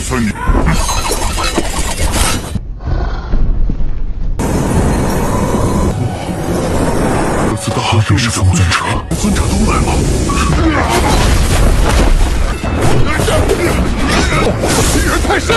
孙女。这次大圣是风尊者，尊者都来了。敌人太甚！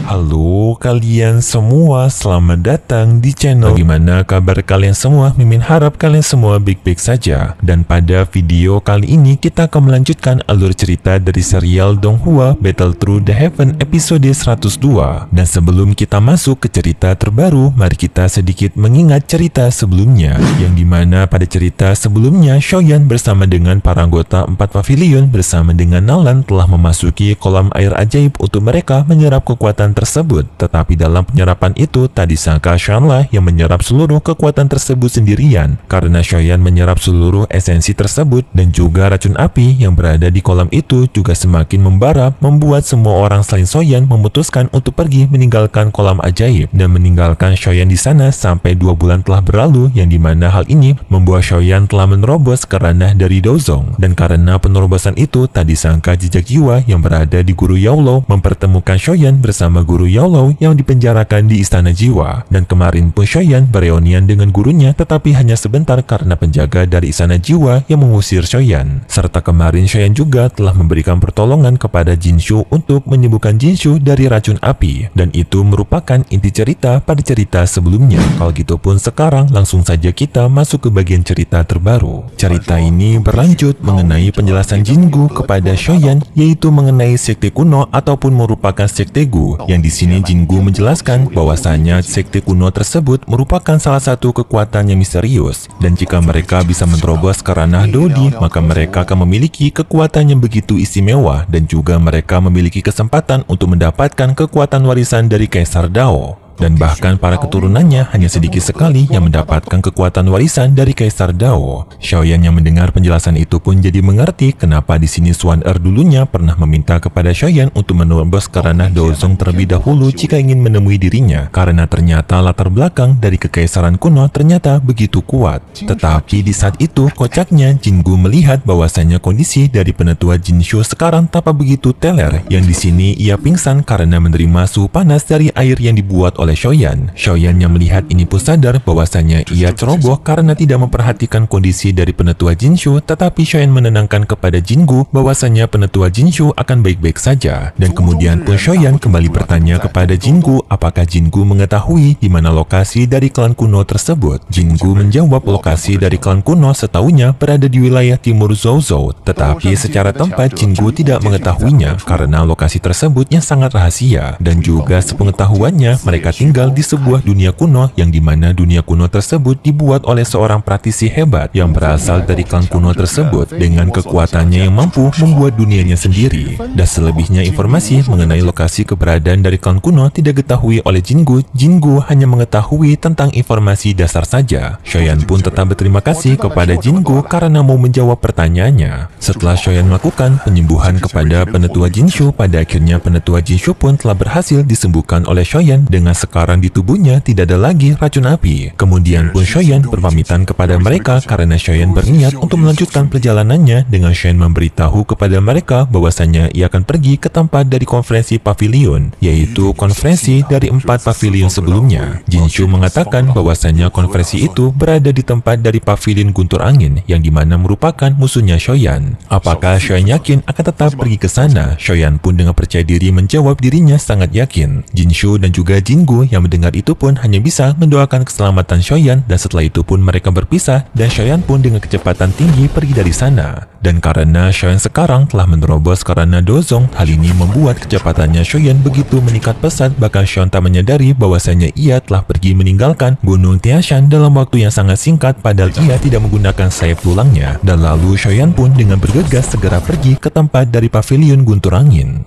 Halo kalian semua, selamat datang di channel. Bagaimana kabar kalian semua? Mimin harap kalian semua baik-baik saja. Dan pada video kali ini kita akan melanjutkan alur cerita dari serial Donghua Battle Through the Heaven episode 102. Dan sebelum kita masuk ke cerita terbaru, mari kita sedikit mengingat cerita sebelumnya. Yang dimana pada cerita sebelumnya, Shoyan bersama dengan para anggota 4 pavilion bersama dengan Nalan telah memasuki kolam air ajaib untuk mereka menyerap kekuatan tersebut. Tetapi dalam penyerapan itu tak disangka Shoyan yang menyerap seluruh kekuatan tersebut sendirian, karena Shoyan menyerap seluruh esensi tersebut dan juga racun api yang berada di kolam itu juga semakin membara, membuat semua orang selain Shoyan memutuskan untuk pergi meninggalkan kolam ajaib dan meninggalkan Shoyan di sana sampai 2 bulan telah berlalu, yang dimana hal ini membuat Shoyan telah menerobos ke ranah dari Dozong. Dan karena penerobosan itu tak disangka jejak jiwa yang berada di Guru Yaolo mempertemukan Shoyan bersama Guru Yaolo yang dipenjarakan di Istana Jiwa. Dan kemarin pun Shoyan bereunian dengan gurunya, tetapi hanya sebentar karena penjaga dari Istana Jiwa yang mengusir Shoyan. Serta kemarin Shoyan juga telah memberikan pertolongan kepada Jinshu untuk menyembuhkan Jinshu dari racun api. Dan itu merupakan inti cerita pada cerita sebelumnya. Kalau gitu pun sekarang langsung saja kita masuk ke bagian cerita terbaru. Cerita ini berlanjut mengenai penjelasan Jingu kepada Shoyan, yaitu mengenai sekte kuno ataupun merupakan sekte Gu, yang di sini Jingu menjelaskan bahwasanya sekte kuno tersebut merupakan salah satu kekuatan yang misterius, dan jika mereka bisa menerobos ke ranah Dodi, maka mereka akan memiliki kekuatan yang begitu istimewa, dan juga mereka memiliki kesempatan untuk mendapatkan kekuatan warisan dari Kaisar Dao. Dan bahkan para keturunannya hanya sedikit sekali yang mendapatkan kekuatan warisan dari Kaisar Dao. Shoyan yang mendengar penjelasan itu pun jadi mengerti kenapa di sini Swan dulunya pernah meminta kepada Shoyan untuk menerobos ke ranah Dozong terlebih dahulu jika ingin menemui dirinya, karena ternyata latar belakang dari kekaisaran kuno ternyata begitu kuat. Tetapi di saat itu kocaknya Jingu melihat bahwasanya kondisi dari penetua Jinshu sekarang tampak begitu teler, yang di sini ia pingsan karena menerima suhu panas dari air yang dibuat oleh Shoyan. Shoyan yang melihat ini pun sadar bahwasanya ia ceroboh karena tidak memperhatikan kondisi dari penetua Jinshu, tetapi Shoyan menenangkan kepada Jingu bahwasanya penetua Jinshu akan baik-baik saja. Dan kemudian pun Shoyan kembali bertanya kepada Jingu apakah Jingu mengetahui di mana lokasi dari klan kuno tersebut. Jingu menjawab lokasi dari klan kuno setahunya berada di wilayah timur Zouzou, tetapi secara tempat Jingu tidak mengetahuinya karena lokasi tersebutnya sangat rahasia. Dan juga sepengetahuannya mereka tinggal di sebuah dunia kuno, yang dimana dunia kuno tersebut dibuat oleh seorang praktisi hebat yang berasal dari klan kuno tersebut dengan kekuatannya yang mampu membuat dunianya sendiri. Dan selebihnya informasi mengenai lokasi keberadaan dari klan kuno tidak diketahui oleh Jingu. Jingu hanya mengetahui tentang informasi dasar saja. Shoyan pun tetap berterima kasih kepada Jingu karena mau menjawab pertanyaannya. Setelah Shoyan melakukan penyembuhan kepada penetua Jinshu, pada akhirnya penetua Jinshu pun telah berhasil disembuhkan oleh Shoyan dengan sekarang di tubuhnya tidak ada lagi racun api. Kemudian pun Shoyan berpamitan kepada mereka karena Shoyan berniat untuk melanjutkan perjalanannya, dengan Shoyan memberitahu kepada mereka bahwasanya ia akan pergi ke tempat dari konferensi pavilion, yaitu konferensi dari 4 pavilion sebelumnya. Jinshu mengatakan bahwasanya konferensi itu berada di tempat dari pavilion Guntur Angin, yang dimana merupakan musuhnya Shoyan. Apakah Shoyan yakin akan tetap pergi ke sana? Shoyan pun dengan percaya diri menjawab dirinya sangat yakin. Jinshu dan juga Jingu yang mendengar itu pun hanya bisa mendoakan keselamatan Shoyan, dan setelah itu pun mereka berpisah dan Shoyan pun dengan kecepatan tinggi pergi dari sana. Dan karena Shoyan sekarang telah menerobos ke ranah Dozong, hal ini membuat kecepatannya Shoyan begitu meningkat pesat, bahkan Shoyan tak menyadari bahwasanya ia telah pergi meninggalkan Gunung Tianshan dalam waktu yang sangat singkat, padahal ia tidak menggunakan sayap tulangnya. Dan lalu Shoyan pun dengan bergegas segera pergi ke tempat dari pavilion Guntur Angin.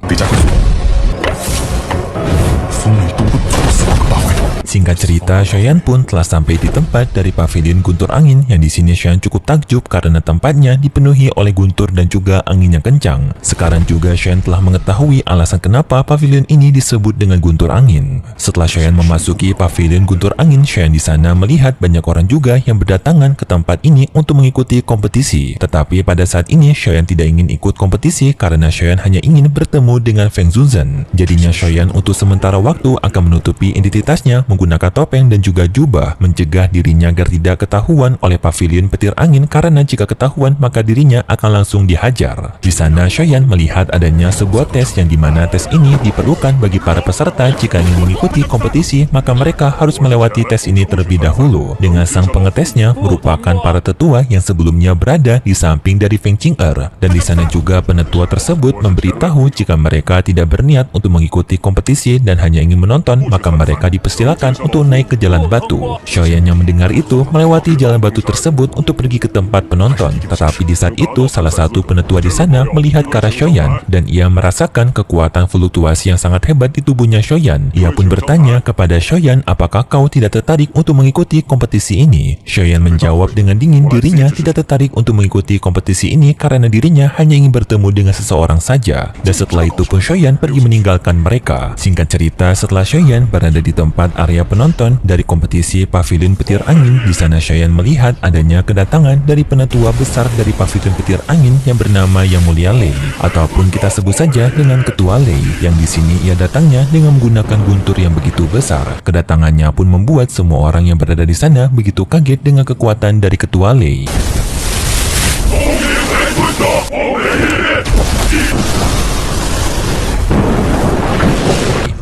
Singkat cerita, Shoyan pun telah sampai di tempat dari pavilion guntur angin yang di sini Shoyan cukup takjub karena tempatnya dipenuhi oleh guntur dan juga anginnya kencang. Sekarang juga Shoyan telah mengetahui alasan kenapa pavilion ini disebut dengan guntur angin. Setelah Shoyan memasuki pavilion guntur angin, Shoyan di sana melihat banyak orang juga yang berdatangan ke tempat ini untuk mengikuti kompetisi. Tetapi pada saat ini Shoyan tidak ingin ikut kompetisi karena Shoyan hanya ingin bertemu dengan Feng Zuzhen. Jadinya Shoyan untuk sementara waktu akan menutupi identitasnya menggunakan topeng dan juga jubah, mencegah dirinya agar tidak ketahuan oleh pavilion petir angin karena jika ketahuan maka dirinya akan langsung dihajar. Di sana Shoyan melihat adanya sebuah tes yang dimana tes ini diperlukan bagi para peserta jika ingin mengikuti kompetisi, maka mereka harus melewati tes ini terlebih dahulu. Dengan sang pengetesnya merupakan para tetua yang sebelumnya berada di samping dari Feng Qing'er, dan di sana juga penetua tersebut memberitahu jika mereka tidak berniat untuk mengikuti kompetisi dan hanya ingin menonton, maka mereka dipersilakan untuk naik ke jalan batu. Shoyan yang mendengar itu melewati jalan batu tersebut untuk pergi ke tempat penonton. Tetapi di saat itu salah satu penetua di sana melihat ke arah Shoyan dan ia merasakan kekuatan fluktuasi yang sangat hebat di tubuhnya Shoyan. Ia pun bertanya kepada Shoyan, apakah kau tidak tertarik untuk mengikuti kompetisi ini? Shoyan menjawab dengan dingin dirinya tidak tertarik untuk mengikuti kompetisi ini karena dirinya hanya ingin bertemu dengan seseorang saja. Dan setelah itu pun Shoyan pergi meninggalkan mereka. Singkat cerita, setelah Shoyan berada di tempat area penonton dari kompetisi pavilion petir angin, di sana Shoyan melihat adanya kedatangan dari penetua besar dari pavilion petir angin yang bernama Yang Mulia Lei, ataupun kita sebut saja dengan Ketua Lei, yang di sini ia datangnya dengan menggunakan guntur yang begitu besar. Kedatangannya pun membuat semua orang yang berada di sana begitu kaget dengan kekuatan dari Ketua Lei.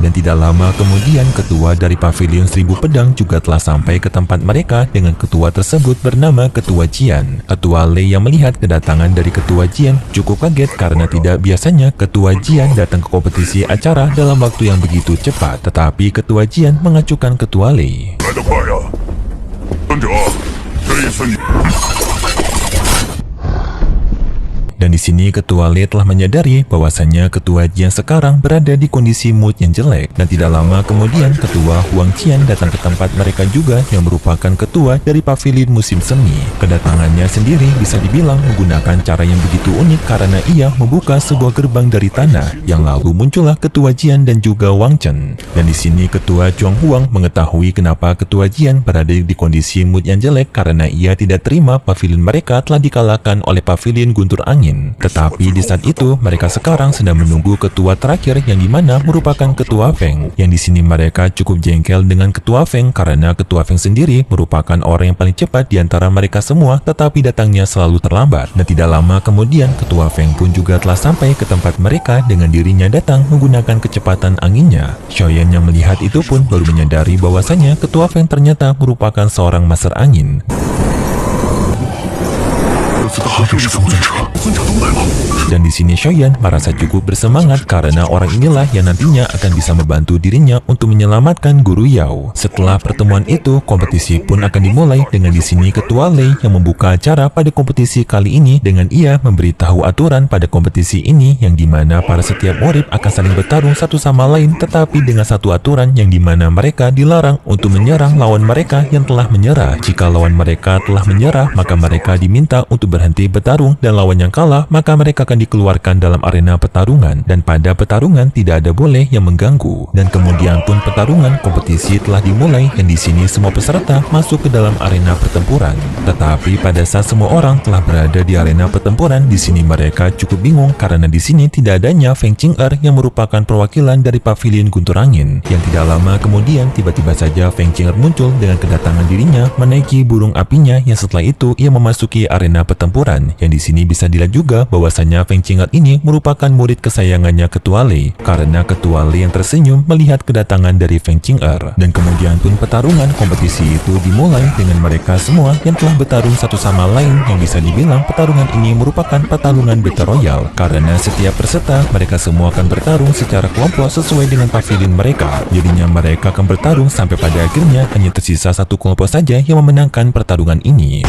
Dan tidak lama kemudian ketua dari pavilion 1000 pedang juga telah sampai ke tempat mereka dengan ketua tersebut bernama Ketua Jian. Ketua Lei yang melihat kedatangan dari Ketua Jian cukup kaget karena tidak biasanya Ketua Jian datang ke kompetisi acara dalam waktu yang begitu cepat. Tetapi Ketua Jian mengacukan Ketua Lei. Dan di sini Ketua Lei telah menyadari bahwasannya Ketua Jian sekarang berada di kondisi mood yang jelek, dan tidak lama kemudian Ketua Huang Qian datang ke tempat mereka juga yang merupakan ketua dari pavilion musim semi. Kedatangannya sendiri bisa dibilang menggunakan cara yang begitu unik karena ia membuka sebuah gerbang dari tanah, yang lalu muncullah Ketua Jian dan juga Wang Chen. Dan di sini Ketua Zhuang Huang mengetahui kenapa Ketua Jian berada di kondisi mood yang jelek karena ia tidak terima pavilion mereka telah dikalahkan oleh pavilion guntur angin. Tetapi di saat itu mereka sekarang sedang menunggu ketua terakhir yang dimana merupakan Ketua Feng. Yang di sini mereka cukup jengkel dengan Ketua Feng karena Ketua Feng sendiri merupakan orang yang paling cepat di antara mereka semua, tetapi datangnya selalu terlambat. Dan tidak lama kemudian Ketua Feng pun juga telah sampai ke tempat mereka dengan dirinya datang menggunakan kecepatan anginnya. Shoyan yang melihat itu pun baru menyadari bahwasanya Ketua Feng ternyata merupakan seorang master angin. Dan di sini Shoyan merasa cukup bersemangat karena orang inilah yang nantinya akan bisa membantu dirinya untuk menyelamatkan Guru Yao. Setelah pertemuan itu, kompetisi pun akan dimulai dengan di sini Ketua Lei yang membuka acara pada kompetisi kali ini dengan ia memberitahu aturan pada kompetisi ini yang dimana para setiap murid akan saling bertarung satu sama lain, tetapi dengan satu aturan yang dimana mereka dilarang untuk menyerang lawan mereka yang telah menyerah. Jika lawan mereka telah menyerah, maka mereka diminta untuk berhenti bertarung, dan lawan yang kalah maka mereka akan dikeluarkan dalam arena pertarungan, dan pada pertarungan tidak ada boleh yang mengganggu. Dan kemudian pun pertarungan kompetisi telah dimulai, dan di sini semua peserta masuk ke dalam arena pertempuran. Tetapi pada saat semua orang telah berada di arena pertempuran, di sini mereka cukup bingung karena di sini tidak adanya Feng Qing'er yang merupakan perwakilan dari pavilion guntur angin. Yang tidak lama kemudian tiba-tiba saja Feng Qing'er muncul dengan kedatangan dirinya menaiki burung apinya, yang setelah itu ia memasuki arena pertempuran. Yang di sini bisa dilihat juga bahwasanya Feng Qing'er ini merupakan murid kesayangannya Ketua Lei, karena Ketua Lei yang tersenyum melihat kedatangan dari Feng Qing'er. Dan kemudian pun pertarungan kompetisi itu dimulai dengan mereka semua yang telah bertarung satu sama lain, yang bisa dibilang pertarungan ini merupakan pertarungan Battle Royale karena setiap peserta mereka semua akan bertarung secara kelompok sesuai dengan pavilion mereka. Jadinya mereka akan bertarung sampai pada akhirnya hanya tersisa satu kelompok saja yang memenangkan pertarungan ini.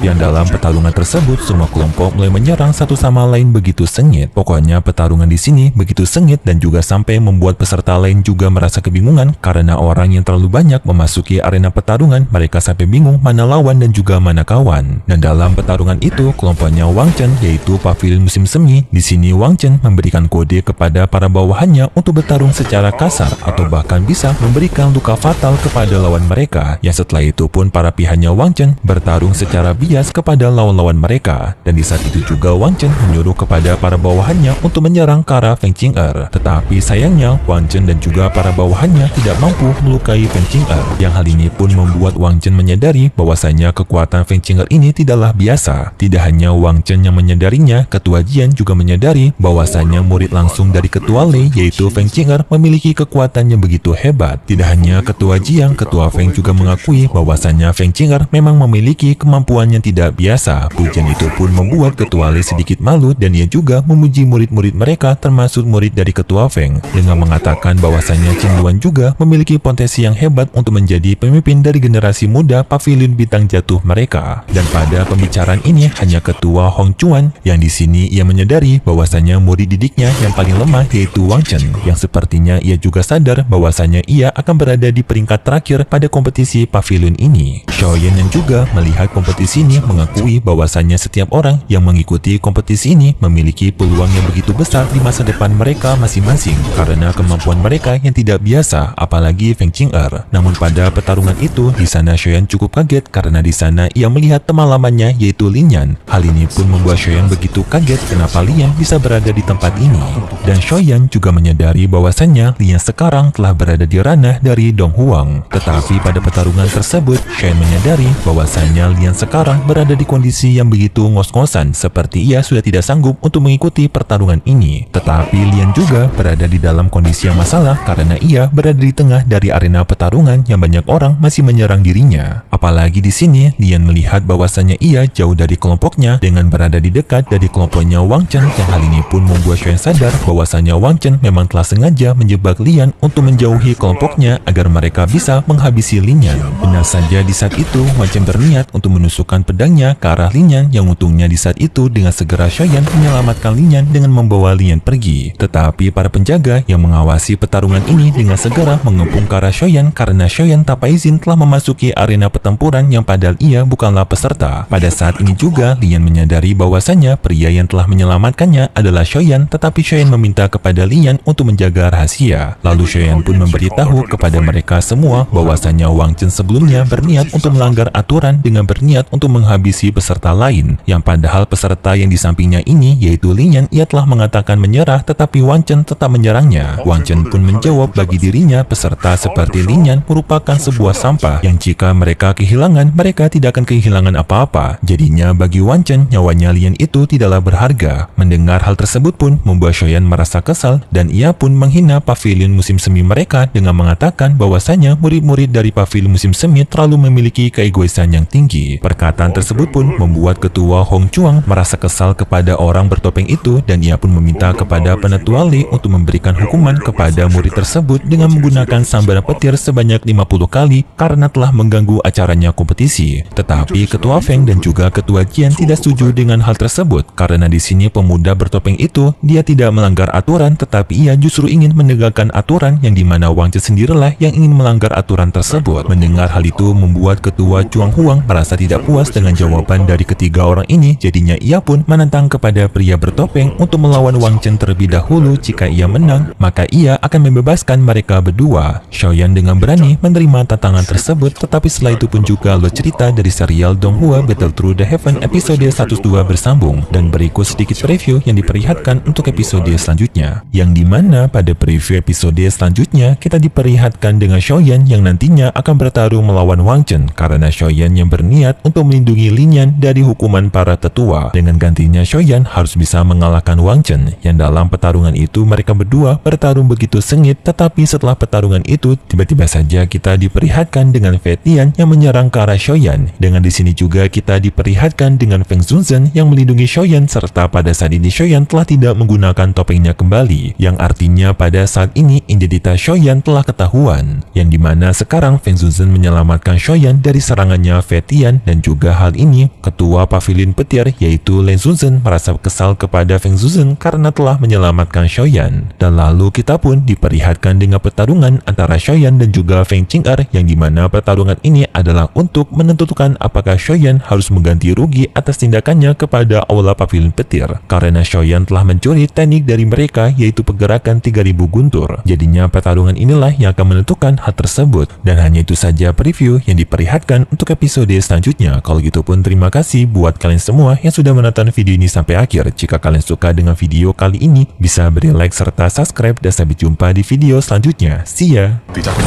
yang dalam pertarungan tersebut semua kelompok mulai menyerang satu sama lain begitu sengit. Pokoknya pertarungan di sini begitu sengit dan juga sampai membuat peserta lain juga merasa kebingungan karena orang yang terlalu banyak memasuki arena pertarungan. Mereka sampai bingung mana lawan dan juga mana kawan. Dan dalam pertarungan itu kelompoknya Wang Chen yaitu Pavilion Musim Semi. Di sini Wang Chen memberikan kode kepada para bawahannya untuk bertarung secara kasar atau bahkan bisa memberikan luka fatal kepada lawan mereka. Yang setelah itu pun para pihaknya Wang Chen bertarung secara bias kepada lawan-lawan mereka. Dan di saat itu juga Wang Chen menyuruh kepada para bawahannya untuk menyerang ke arah Feng Qing'er. Tetapi sayangnya Wang Chen dan juga para bawahannya tidak mampu melukai Feng Qing'er. Yang hal ini pun membuat Wang Chen menyadari bahwasanya kekuatan Feng Qing'er ini tidaklah biasa. Tidak hanya Wang Chen yang menyadarinya, Ketua Jian juga menyadari bahwasanya murid langsung dari Ketua Lei yaitu Feng Qing'er memiliki kekuatan yang begitu hebat. Tidak hanya Ketua Jian, Ketua Feng juga mengakui bahwasanya Feng Qing'er memang memiliki kemampuan yang tidak biasa. Pujian itu pun membuat Ketua Lei sedikit malu dan ia juga memuji murid-murid mereka termasuk murid dari Ketua Feng dengan mengatakan bahwasanya Qin Luan juga memiliki potensi yang hebat untuk menjadi pemimpin dari generasi muda Pavilion Bintang Jatuh mereka. Dan pada pembicaraan ini hanya Ketua Hong Chuan yang di sini ia menyadari bahwasanya murid didiknya yang paling lemah yaitu Wang Chen, yang sepertinya ia juga sadar bahwasanya ia akan berada di peringkat terakhir pada kompetisi Pavilion ini. Xiaoyan yang juga melihat kompetisi ini mengakui bahwasanya setiap orang yang mengikuti kompetisi ini memiliki peluang yang begitu besar di masa depan mereka masing-masing karena kemampuan mereka yang tidak biasa, apalagi Feng Qing'er. Namun pada pertarungan itu di sana Xiaoyan cukup kaget karena di sana ia melihat teman lamanya yaitu Lin Yan. Hal ini pun membuat Xiaoyan begitu kaget kenapa Lin Yan bisa berada di tempat ini. Dan Xiaoyan juga menyadari bahwasannya Lin Yan sekarang telah berada di ranah dari Dong Huang. Tetapi pada pertarungan tersebut Xiaoyan menyadari bahwasannya Lin Yan sekarang berada di kondisi yang begitu ngos-ngosan seperti ia sudah tidak sanggup untuk mengikuti pertarungan ini. Tetapi Lin Yan juga berada di dalam kondisi yang masalah karena ia berada di tengah dari arena pertarungan yang banyak orang masih menyerang dirinya. Apalagi di sini Lin Yan melihat bahwasanya ia jauh dari kelompoknya dengan berada di dekat dari kelompoknya Wang Chen, yang hal ini pun membuat Xiaoyan sadar bahwasanya Wang Chen memang telah sengaja menjebak Lin Yan untuk menjauhi kelompoknya agar mereka bisa menghabisi Lin Yan. Benar saja di saat itu Wang Chen berniat untuk menusukkan pedangnya ke arah Lin Yan, yang untungnya di saat itu dengan segera Xiaoyan menyelamatkan Lin Yan dengan membawa Lin Yan pergi. Tetapi para penjaga yang mengawasi pertarungan ini dengan segera mengepung ke arah Xiaoyan karena Xiaoyan tanpa izin telah memasuki arena pertempuran yang padahal ia bukanlah peserta. Pada saat ini juga Lin Yan menyadari bahwasanya pria yang telah menyelamatkannya adalah Xiaoyan, tetapi Xiaoyan meminta kepada Lin Yan untuk menjaga rahasia. Lalu Xiaoyan pun memberitahu kepada mereka semua bahwasanya Wang Chen sebelumnya berniat untuk melanggar aturan dengan berniat untuk menghabisi peserta lain, yang padahal peserta yang di sampingnya ini yaitu Lin Yan ia telah mengatakan menyerah tetapi Wang Chen tetap menyerangnya. Wang Chen pun menjawab bagi dirinya peserta seperti Lin Yan merupakan sebuah sampah yang jika mereka kehilangan mereka tidak akan kehilangan apa-apa. Jadinya bagi Wang Chen nyawanya Lin Yan itu tidaklah berharga. Mendengar hal tersebut pun membuat Xiaoyan merasa kesal dan ia pun menghina Pavilion Musim Semi mereka dengan mengatakan bahwasanya murid-murid dari Pavilion Musim Semi terlalu memiliki keegoisan yang tinggi. Perkataan tersebut pun membuat Ketua Hong Chuang merasa kesal kepada orang bertopeng itu dan ia pun meminta kepada Penetua Lei untuk memberikan hukuman kepada murid tersebut dengan menggunakan sambaran petir sebanyak 50 kali karena telah mengganggu acaranya kompetisi. Tetapi Ketua Feng dan juga Ketua Jian tidak setuju dengan hal tersebut karena di sini pemuda bertopeng itu dia tidak melanggar aturan tetapi ia justru ingin menegakkan aturan yang dimana Wang Chen sendirilah yang ingin melanggar aturan tersebut. Mendengar hal itu membuat Ketua Chuang Huang merasa tidak puas dengan jawaban dari ketiga orang ini, jadinya ia pun menantang kepada pria bertopeng untuk melawan Wang Chen terlebih dahulu. Jika ia menang maka ia akan membebaskan mereka berdua. Xiaoyan dengan berani menerima tantangan tersebut, tetapi setelah itu pun juga alur cerita dari serial Donghua Battle Through the Heaven episode 102 bersambung dan berikut sedikit preview yang diperlihatkan untuk episode selanjutnya, yang dimana pada preview episode selanjutnya kita diperlihatkan dengan Xiaoyan yang nantinya akan bertarung melawan Wang Chen karena Xiaoyan yang berniat untuk melindungi Lin Yan dari hukuman para tetua. Dengan gantinya Xiaoyan harus bisa mengalahkan Wang Chen, yang dalam pertarungan itu mereka berdua bertarung begitu sengit, tetapi setelah pertarungan itu tiba-tiba saja kita diperlihatkan dengan Fei Tian yang menyerang ke arah Xiaoyan. Dengan di sini juga kita diperlihatkan dengan Feng Zunzhen yang melindungi Xiaoyan, serta pada saat ini Xiaoyan telah tidak menggunakan topengnya kembali, yang artinya pada saat ini identitas Xiaoyan telah ketahuan, yang dimana sekarang Feng Zunzhen menyelamatkan Xiaoyan dari serangannya Fei Tian dan juga menjaga hal ini, ketua pavilion petir yaitu Lin Zuzhen merasa kesal kepada Feng Zuzhen karena telah menyelamatkan Xiaoyan. Dan lalu kita pun diperlihatkan dengan pertarungan antara Xiaoyan dan juga Feng Qing'er, yang dimana pertarungan ini adalah untuk menentukan apakah Xiaoyan harus mengganti rugi atas tindakannya kepada aula pavilion petir, karena Xiaoyan telah mencuri teknik dari mereka yaitu pergerakan 3000 guntur. Jadinya pertarungan inilah yang akan menentukan hal tersebut. Dan hanya itu saja preview yang diperlihatkan untuk episode selanjutnya. Kalau gitu pun terima kasih buat kalian semua yang sudah menonton video ini sampai akhir. Jika kalian suka dengan video kali ini, bisa beri like serta subscribe, dan sampai jumpa di video selanjutnya. See ya! 比大作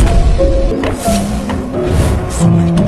风雷